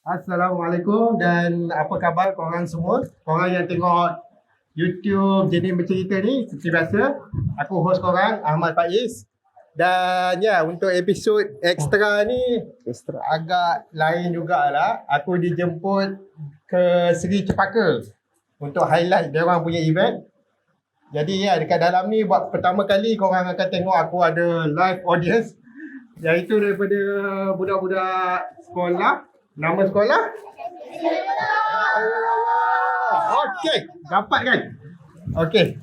Assalamualaikum dan apa khabar korang semua? Korang yang tengok YouTube Jenis Bercerita ni, seperti biasa, aku host korang Ahmad Faiz. Dan ya, untuk episod ekstra ni agak lain jugalah. Aku dijemput ke Seri Cepaka untuk highlight dia orang punya event. Jadi ya, dekat dalam ni buat pertama kali korang akan tengok aku ada live audience, iaitu daripada budak-budak sekolah. Nama sekolah? Okey, dapat kan? Okey.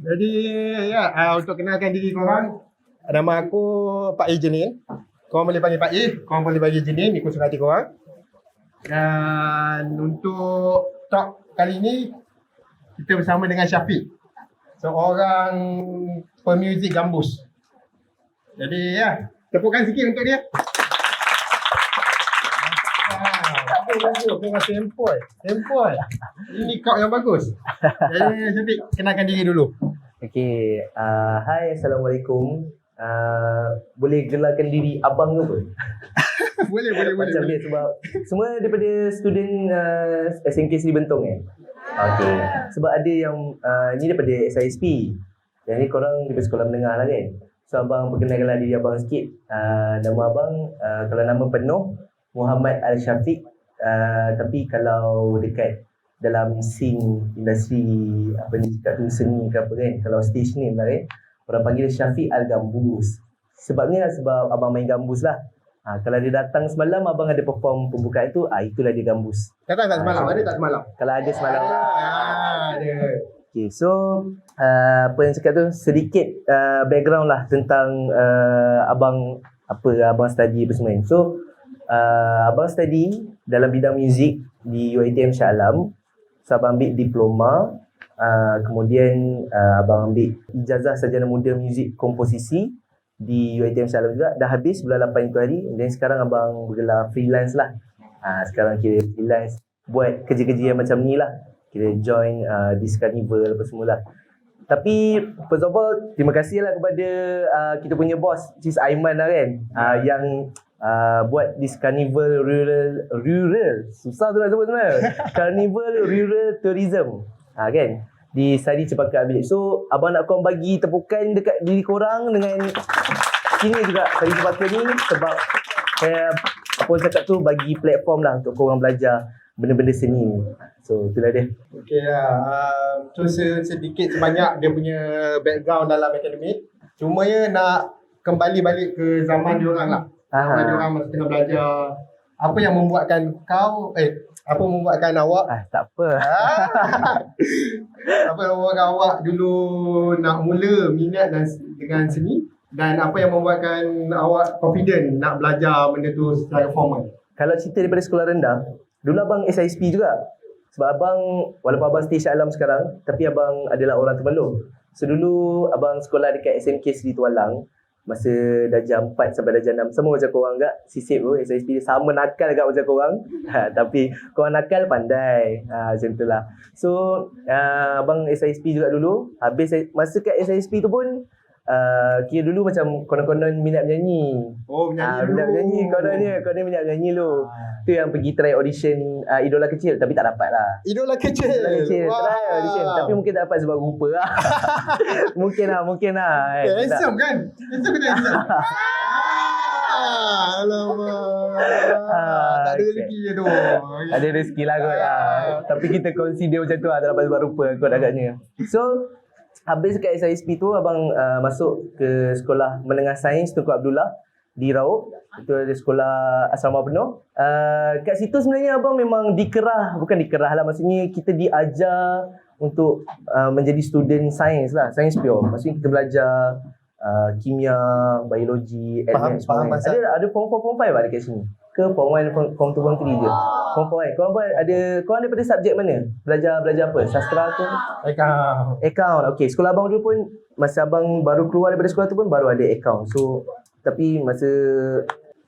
Jadi ya, untuk kenalkan diri korang, nama aku Pak Jenin. Korang boleh panggil Pak korang boleh panggil Jenin, ikut suka hati korang. Dan untuk talk kali ni, kita bersama dengan Syafiq, seorang pemuzik gambus. Jadi ya, tepukan sikit untuk dia. Tengah sempoi. Ini kau yang bagus. Jadi Syafiq, kenalkan diri dulu. Okey, hai, Assalamualaikum. Boleh gelarkan diri abang ke apa? boleh. Macam dia sebab semua daripada student SMK Seri Bentong Okey, sebab ada yang ni daripada SISP. Yang ni korang daripada sekolah menengah lah kan. So abang perkenalkanlah diri abang sikit. Nama abang, kalau nama penuh Muhammad Al-Syafiq. Tapi kalau dekat dalam scene industri apa ni cakap tu, seni ke apa kan, kalau stage name lah kan, orang panggil Syafiq Al-Gambus. Sebabnya sebab abang main gambus lah. Kalau dia datang semalam abang ada perform pembukaan tu, itulah dia gambus. Datang tak semalam? Ada tak semalam? Kalau ada semalam. Ada. Okay, so apa yang cakap tu sedikit background lah tentang abang, apa abang study apa semua. So abang study dalam bidang muzik di UiTM Shah Alam. So abang ambil diploma, kemudian abang ambil ijazah sarjana muda muzik komposisi di UiTM Shah Alam juga. Dah habis bulan 8 itu hari. Dan sekarang abang bergelar freelance lah. Sekarang kira freelance, buat kerja-kerja yang macam ni lah. Kira join this carnival apa semua lah. Tapi first of all, terima kasih lah kepada kita punya boss Cis Aiman lah kan, yang buat this carnival rural susah tu nak sebut sebenarnya. Carnival Rural Tourism kan, di Sari Cepaka Village. So abang nak korang bagi tepukan dekat diri korang dengan sini juga Sari Cepaka ni, sebab apa cakap tu, bagi platform lah untuk korang belajar benda-benda seni ni. So itulah dia. Okey lah. So sedikit sebanyak dia punya background dalam akademik. Cuma ya nak kembali balik ke zaman diorang lah. Zaman diorang masa tengah belajar. Apa yang membuatkan kau apa membuatkan awak Tak apa. Apa yang membuatkan awak dulu nak mula minat dengan seni, dan apa yang membuatkan awak confident nak belajar benda tu secara formal? Kalau cerita daripada sekolah rendah, dulu abang SISP juga. Sebab abang, walaupun abang stay Shah Alam sekarang, tapi abang adalah orang Temerloh. So dulu abang sekolah dekat SMK Seri Tualang. Masa darjah 4 sampai darjah 6. Sama macam korang juga. Sisip tu, SISP dia sama nakal juga macam korang. Tapi korang nakal pandai. Macam tu lah. So abang SISP juga dulu. Habis masa kat SISP tu pun, kira dulu macam konon-konon minat menyanyi. Oh, menyanyi minat menyanyi, konon minat menyanyi dulu. Tu yang pergi try audition Idola Kecil, tapi tak dapat lah. Idola Kecil. Try audition, tapi mungkin tak dapat sebab rupa lah. mungkin lah. Handsome kan? Handsome ke tak handsome? Alamak. Tak ada rezeki je tu. Ada rezeki lah kot. Tapi kita consider macam tu lah, tak dapat sebab rupa kot agaknya. So habis kat SISP tu, abang masuk ke sekolah menengah sains Tunku Abdullah di Raub. Itu ada sekolah asrama penuh. Kat situ sebenarnya abang memang bukan dikerah lah, maksudnya kita diajar untuk menjadi student sains lah, sains pure. Maksudnya kita belajar kimia, biologi, admin semua. Ada form 4, form 5 lah dekat sini. Ke form 1, form 2, form 3 je. Form 4 kan. Korang daripada subjek mana? Belajar apa? Sastra ke? Account. Okey, sekolah abang dulu pun masa abang baru keluar daripada sekolah tu pun baru ada account. So tapi masa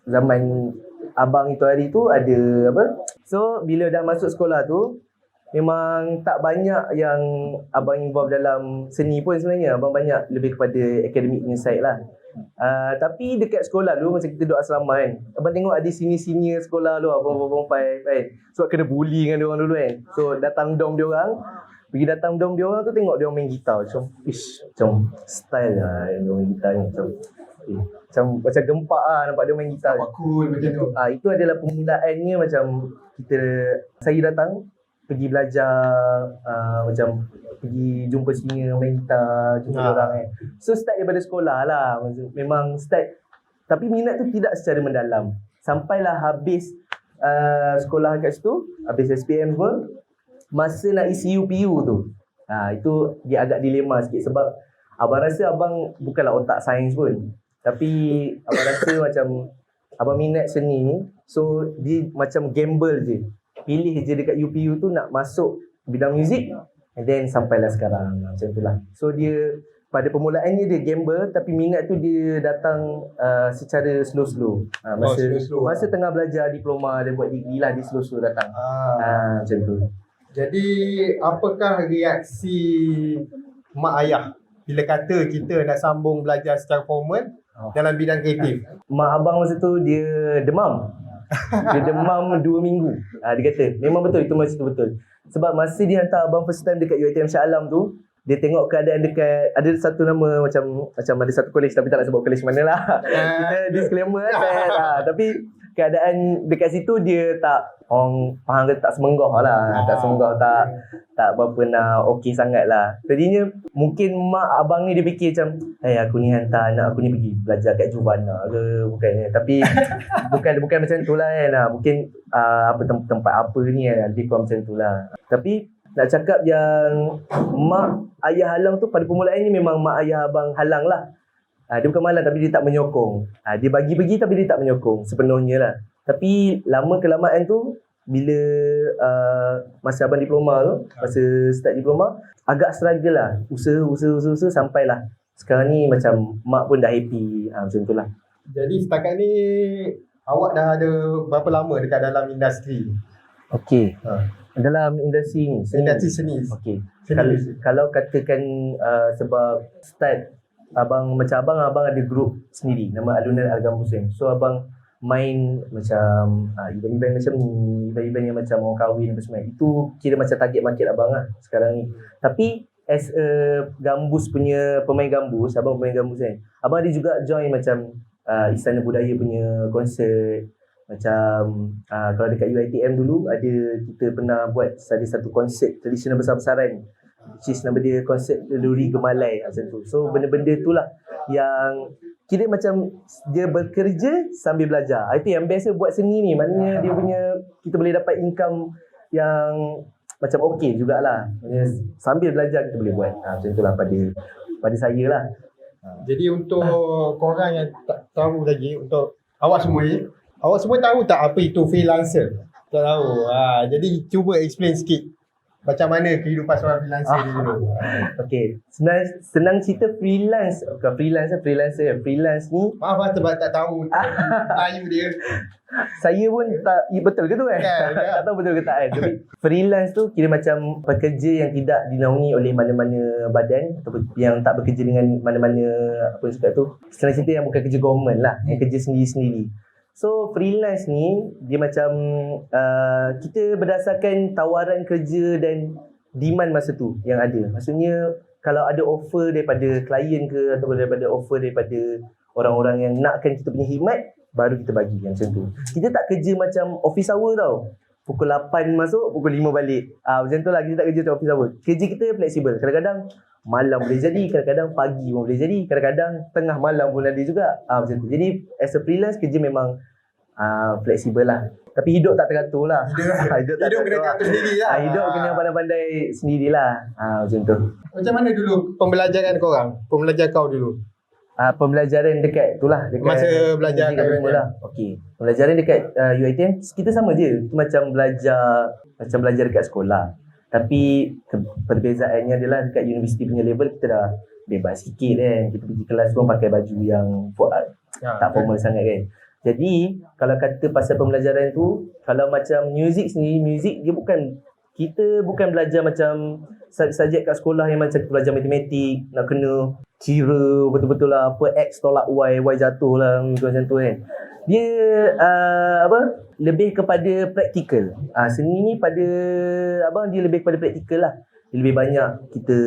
zaman abang itu hari tu ada apa? So bila dah masuk sekolah tu, memang tak banyak yang abang involve dalam seni pun sebenarnya. Abang banyak lebih kepada academic punya side lah. Tapi dekat sekolah dulu macam kita duduk asrama kan. Abang tengok ada senior-senior sekolah dulu, abang-abang kan. Sebab kena bully dengan dia orang dulu kan. So datang dom dia orang, pergi datang dom dia orang tu tengok dia orang main gitar. Macam style lah yang dia main gitar ni. Macam gempak lah nampak dia main gitar. Cool macam tu. Itu adalah permulaannya macam saya datang pergi belajar, macam pergi jumpa senior main gitar, jumpa orang kan. So start daripada sekolah lah. Memang start, tapi minat tu tidak secara mendalam. Sampailah habis sekolah kat situ, habis SPM pun, masa nak isi UPU tu, itu dia agak dilema sikit sebab abang rasa abang bukanlah otak sains pun, tapi abang rasa macam abang minat seni ni, so dia macam gamble je, pilih je dekat UPU tu nak masuk bidang muzik, and then sampailah sekarang macam tu lah. So dia pada permulaannya dia gamble, tapi minat tu dia datang secara slow-slow. Masa tengah belajar diploma dan buat degree lah, dia slow-slow datang. Macam tu. Jadi apakah reaksi mak ayah bila kata kita nak sambung belajar secara formal dalam bidang kreatif? Mak abang masa tu dia demam. Dia demam 2 minggu. Dia kata, memang betul, itu masa tu betul. Sebab masa dia hantar abang first time dekat UiTM Shah Alam tu, dia tengok keadaan dekat, ada satu nama macam ada satu college, tapi tak nak sebut college mana lah. Kita disclaimer kan. Tapi keadaan dekat situ dia tak, orang faham ke tak semenggah lah. Tak semenggah, tak berapa nak okey sangat lah. Tadinya mungkin mak abang ni dia fikir macam, aku ni hantar anak aku ni pergi belajar kat Juvana ke, bukannya. Tapi bukan macam tu lah kan. Mungkin tempat apa ni kan, lebih kurang macam tu lah. Tapi nak cakap yang mak ayah halang tu, pada permulaannya memang mak ayah abang halang lah. Dia bukan malang, tapi dia tak menyokong. Dia bagi pergi tapi dia tak menyokong sepenuhnya lah. Tapi lama kelamaan tu, bila masa abang diploma tu, masa start diploma, agak struggle lah. Usaha sampailah sekarang ni macam mak pun dah happy. Macam tu lah. Jadi setakat ni awak dah ada berapa lama dekat dalam industri? Okey. Dalam industri ni, seni. Okey. Kalau katakan sebab start abang ada group sendiri nama Alunan Al-Gambusen. So abang main macam event-event macam ni, event-event yang macam orang kahwin apa semua. Itu kira macam target market abang lah sekarang ni. Tapi as a gambus punya pemain gambus, abang pemain gambus kan, abang ada juga join macam Istana Budaya punya konsert. Macam kalau dekat UiTM dulu kita pernah buat satu konsert tradisional besar-besaran, which is nama dia konsert Leluri Gemalai macam tu. So benda-benda tu lah yang kira macam dia bekerja sambil belajar. Itu yang best buat seni ni, maknanya dia punya, kita boleh dapat income yang macam okey jugalah. Sambil belajar kita boleh buat. Macam tu lah pada saya lah. Jadi untuk korang yang tak tahu lagi, untuk awak semua tahu tak apa itu freelancer? Tak tahu. Jadi cuba explain sikit macam mana kehidupan seorang freelancer ni dulu. Okey, senang cerita freelance. Bukan freelancer. Freelance ni, maaf sebab tak tahu Melayu dia. Saya pun tak, betul ke tu kan? Tak tahu betul ke tak kan. Tapi freelance tu kira macam pekerja yang tidak dinaungi oleh mana-mana badan, atau yang tak bekerja dengan mana-mana apa sebab tu. Senang cerita yang bukan kerja government lah, yang kerja sendiri-sendiri. So freelance ni dia macam kita berdasarkan tawaran kerja dan demand masa tu yang ada. Maksudnya kalau ada offer daripada klien ke, atau daripada offer daripada orang-orang yang nakkan kita punya khidmat, baru kita bagi macam tu. Kita tak kerja macam office hour tau. Pukul 8 masuk, pukul 5 balik. Macam tu lah, kita tak kerja macam office hour. Kerja kita fleksibel. Kadang-kadang malam boleh jadi, kadang-kadang pagi pun boleh jadi, kadang-kadang tengah malam pun ada juga. Macam tu. Jadi as a freelance, kerja memang fleksibel lah. Tapi hidup tak teratur lah. Hidup kena teratur sendiri lah. Hidup kena pandai-pandai sendirilah. Macam tu. Macam mana dulu pembelajaran korang? Pembelajar kau dulu? Pembelajaran dekat tu lah, dekat masa belajar kat UiTM lah. Okey. Pembelajaran dekat UiTM kita sama je. Kita macam belajar dekat sekolah. Tapi perbezaannya adalah dekat universiti punya level kita dah bebas sikit kan. Kita pergi kelas pun pakai baju yang tak formal sangat kan. Jadi kalau kata pasal pembelajaran tu, kalau macam muzik sendiri, muzik dia bukan kita bukan belajar macam subjek kat sekolah yang macam kita belajar matematik, nak kena kira betul-betul lah apa X tolak Y jatuh lah macam tu kan. Dia lebih kepada praktikal. Seni ni pada dia lebih kepada praktikal lah. Dia lebih banyak kita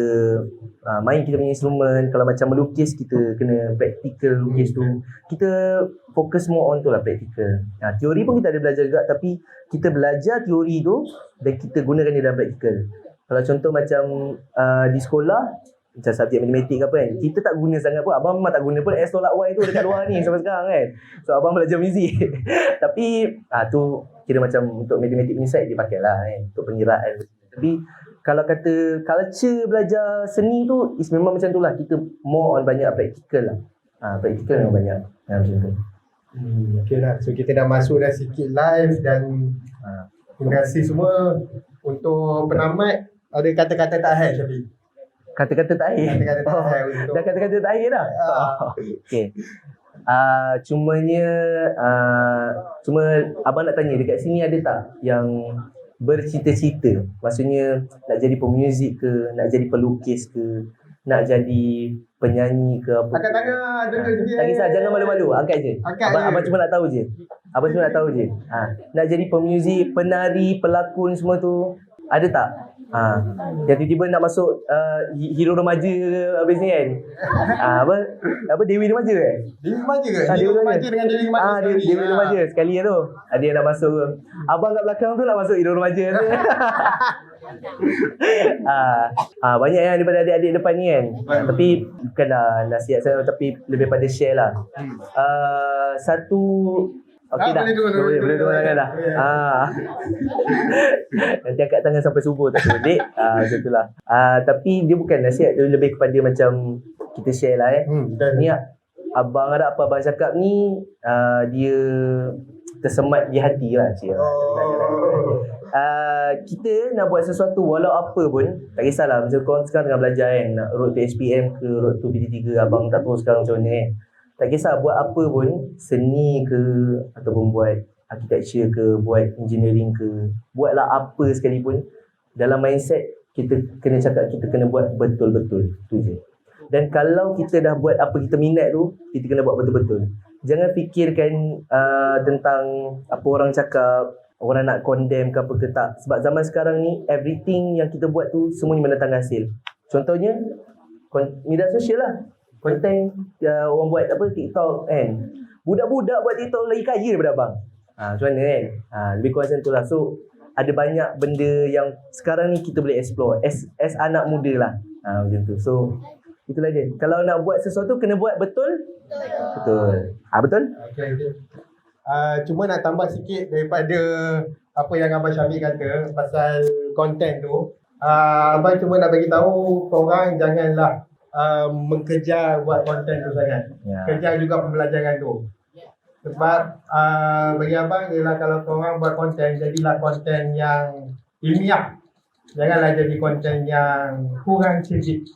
main kita punya instrumen. Kalau macam melukis, kita kena praktikal lukis tu. Kita fokus more on tu lah, praktikal. Teori pun kita ada belajar juga, tapi kita belajar teori tu dan kita gunakan dia dalam praktikal. Kalau contoh macam di sekolah, macam subjek matematik ke apa kan, kita tak guna sangat pun. Abang memang tak guna pun X tolak Y tu dekat luar ni sampai sekarang kan. So abang belajar muzik. Tapi tu kira macam untuk matematik punya side dia pakai lah kan, untuk pengiraan. Tapi kalau kata culture belajar seni tu memang macam tu lah. Kita more on banyak praktikal lah. Praktikal memang banyak macam tu. Okay lah. So kita dah masuk dah sikit live dan terima kasih semua. Untuk penamat, ada kata-kata tak hai Syafiq? Kata-kata tak akhir? Kata-kata tak hai untuk... Dah kata-kata tak akhir dah? Okay. Cuma abang nak tanya, dekat sini ada tak yang bercita-cita? Maksudnya nak jadi pemuzik ke, nak jadi pelukis ke, nak jadi penyanyi ke apa? Angkat tangan, duduk sikit. Tak kisah, jangan malu-malu, angkat je. Abang cuma nak tahu je. Abang cuma nak tahu je. Nak jadi pemuzik, penari, pelakon semua tu, ada tak? Yang tiba-tiba nak masuk hero remaja ke habis ni kan? Apa Dewi Remaja kan? Dewi Remaja ke? Hero Remaja dengan Dewi Remaja sekali. Dewi Remaja sekali tu. Ada yang nak masuk ke? Abang kat belakang tu nak masuk hero remaja tu. Banyak yang daripada adik-adik depan ni kan. Tapi bukanlah nasihat saya, tapi lebih pada share lah. Satu okey dah. Boleh tunggu tangan dah. Nanti angkat tangan sampai subuh tak boleh. Macam itulah. Tapi dia bukan nasihat, dia lebih kepada macam kita share lah Ni abang ada apa abang cakap ni, dia tersemat di hati lah cik. Kita nak buat sesuatu walau apa pun, tak kisahlah. Macam korang sekarang tengah belajar kan, nak road to SPM ke road to PT3, abang tak tahu sekarang macam mana kan. Tak kisah buat apa pun, seni ke ataupun buat architecture ke, buat engineering ke, buatlah apa sekalipun, dalam mindset kita kena cakap kita kena buat betul-betul, tu je. Dan kalau kita dah buat apa kita minat tu, kita kena buat betul-betul. Jangan fikirkan tentang apa orang cakap, orang nak condemn ke apa ke tak. Sebab zaman sekarang ni, everything yang kita buat tu semuanya mendatang hasil. Contohnya media sosial lah. Konten orang buat apa TikTok kan. Budak-budak buat TikTok lagi kaya daripada abang. Macam mana kan? Lebih kurang macam tu lah. So ada banyak benda yang sekarang ni kita boleh explore as anak muda lah. Macam tu. So itulah dia. Kalau nak buat sesuatu kena buat betul. Betul. Betul? Okay. Cuma nak tambah sikit daripada apa yang Abang Syafiq kata pasal konten tu. Abang cuma nak bagi tahu korang janganlah mengejar buat konten tu sangat. Kejar juga pembelajaran tu. Sebab bagi abang ialah kalau korang buat konten, jadilah konten yang ilmiah. Janganlah jadi konten yang kurang cerdik.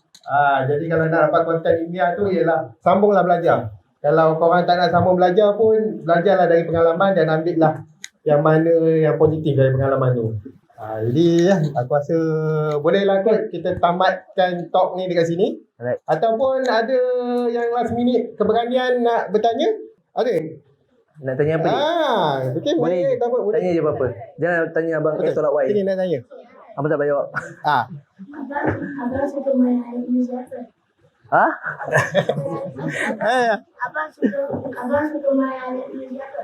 Jadi kalau nak dapat konten ilmiah tu ialah sambunglah belajar. Kalau korang tak nak sambung belajar pun, belajarlah dari pengalaman dan ambillah yang mana yang positif dari pengalaman tu. Jadi aku rasa bolehlah kot kita tamatkan talk ni dekat sini. Alright. Ataupun ada yang last minute keberanian nak bertanya? Ada? Nak tanya apa ni? Betul. Boleh. Tanya je apa-apa. Jangan tanya abang X tolak Y. Sini nak tanya. Abang tak payah jawab. Abang suka main air muzik apa? Abang suka main air muzik apa?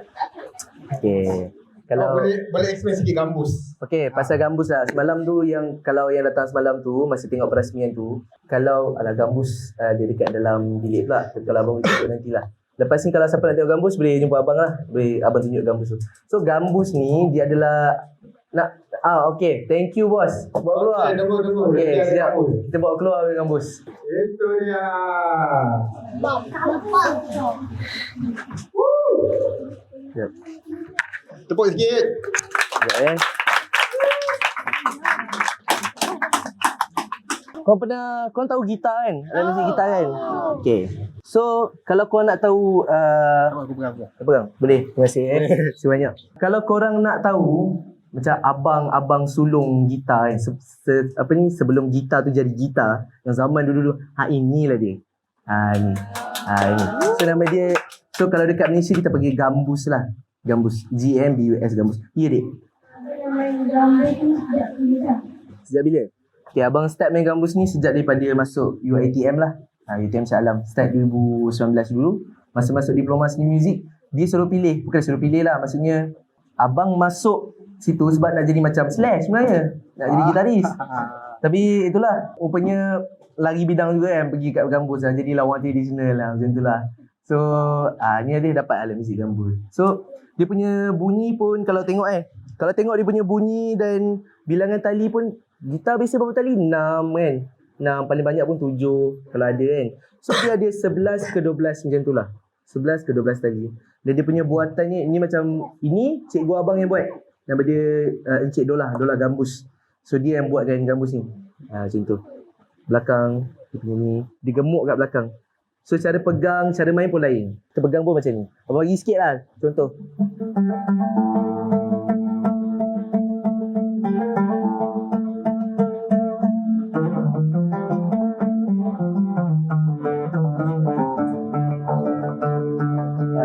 Okay. Kalau boleh explain sikit gambus. Okey, pasal gambus lah. Semalam tu kalau yang datang semalam tu masa tengok perasmian tu, kalau gambus dia dekat dalam bilik pula. Kalau abang tunjuk nantilah. Lepas ni kalau siapa nak tengok gambus boleh jumpa abang lah. Boleh abang tunjuk gambus tu. So gambus ni dia adalah okey. Thank you bos. Bawa keluar. Okey, siap. Kita bawa keluar gambus. Itu dia. Siap. Tepuk sikit. Sekejap Korang tahu gitar kan? Ada muzik gitar kan? Okay. So, kalau korang nak tahu Aku pegang. Boleh, terima kasih Terima banyak. Kalau korang nak tahu macam abang-abang sulung gitar kan. Sebelum gitar tu jadi gitar, yang zaman dulu-dulu, inilah dia. Ni. Ini. So nama dia, so kalau dekat Malaysia kita panggil gambus lah. Gambus. GMBUS gambus. Ya dek. Abang main drum bass ni sejak bila? Sejak bila? Okay, abang start main gambus ni sejak daripada masuk UiTM lah. UiTM Shah Alam. Start 2019 dulu. Masa masuk diploma seni muzik, dia suruh pilih. Bukan suruh pilih lah. Maksudnya, abang masuk situ sebab nak jadi macam Slash sebenarnya. Nak jadi gitaris. Tapi itulah, rupanya lari bidang juga kan. Pergi kat gambus lah. Jadi lawan tradisional lah. Macam tu lah. So, ni dia dapat alat muzik gambus. So, dia punya bunyi pun kalau tengok kalau tengok dia punya bunyi dan bilangan tali pun, gitar biasa berapa tali? 6 kan. 6, paling banyak pun 7 kalau ada kan. So dia ada 11 ke 12 macam tu lah. 11 ke 12 tali. Dan dia punya buatannya, ini macam, ini cikgu abang yang buat. Nama dia Encik Dola Gambus. So dia yang buatkan gambus ni. Macam tu. Belakang, dia punya ni. Dia gemuk kat belakang. So cara pegang, cara main pun lain. Kita pegang pun macam ni. Abang bagi sikit lah. Contoh.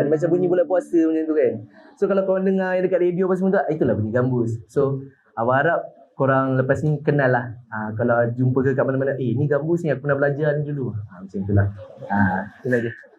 Dia macam bunyi bulan puasa macam tu kan. So kalau korang dengar yang dekat radio apa semua tu, itulah bunyi gambus. So abang harap korang lepas ni kenal lah. Kalau jumpa ke kat mana-mana, ni gambus ni aku pernah belajar ni dulu. Macam tu lah. Itulah dia.